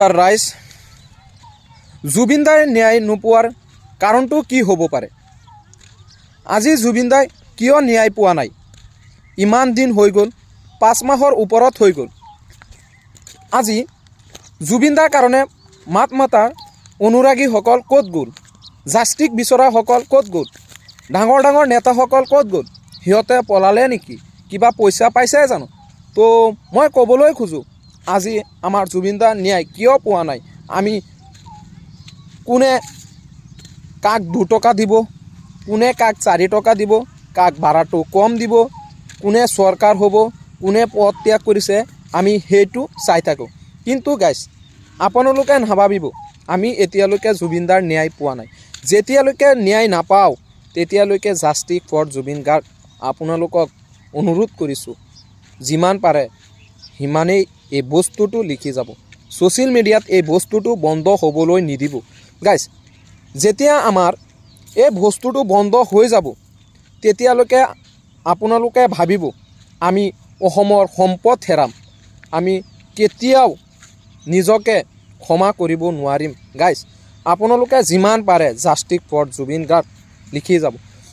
ৰাইজ জুবিনদাই ন্যায় নোপোৱাৰ কাৰণটো কি হ'ব পাৰে? আজি জুবিনদাই কিয় ন্যায় পোৱা নাই? ইমান দিন হৈ গ'ল, 5 মাহৰ ওপৰত হৈ গ'ল। আজি জুবিনদাৰ কাৰণে মাত মাতাৰ অনুৰাগীসকল ক'ত গ'ল? জাষ্টিক বিচৰাসকল ক'ত গ'ল? ডাঙৰ ডাঙৰ নেতাসকল ক'ত গ'ল? সিহঁতে পলালে নেকি? কিবা পইচা পাইছে জানো? তো মই ক'বলৈ খোজোঁ, আজি আমাৰ জুবিনদাৰ ন্যায় কিয় পোৱা নাই? আমি কোনে কাক 2 টকা দিব, কোনে কাক 4 টকা দিব, কাক ভাড়াটো কম দিব, কোনে চৰকাৰ হ'ব, কোনে পদ ত্যাগ কৰিছে, আমি সেইটো চাই থাকোঁ। কিন্তু গাইজ, আপোনালোকে নাভাবিব আমি এতিয়ালৈকে জুবিনদাৰ ন্যায় পোৱা নাই। যেতিয়ালৈকে ন্যায় নাপাওঁ তেতিয়ালৈকে জাষ্টিক ফৰ জুবিন গাৰ্গ আপোনালোকক অনুৰোধ কৰিছোঁ, যিমান পাৰে সিমানেই এই বস্তুটো লিখি যাব। ছ'চিয়েল মিডিয়াত এই বস্তুটো বন্ধ হ'বলৈ নিদিব। গাইজ, যেতিয়া আমাৰ এই বস্তুটো বন্ধ হৈ যাব তেতিয়ালৈকে আপোনালোকে ভাবিব আমি অসমৰ সম্পদ হেৰাম। আমি কেতিয়াও নিজকে ক্ষমা কৰিব নোৱাৰিম। গাইজ, আপোনালোকে যিমান পাৰে জাষ্টিক ফৰ জুবিন গাৰ্গ লিখি যাব।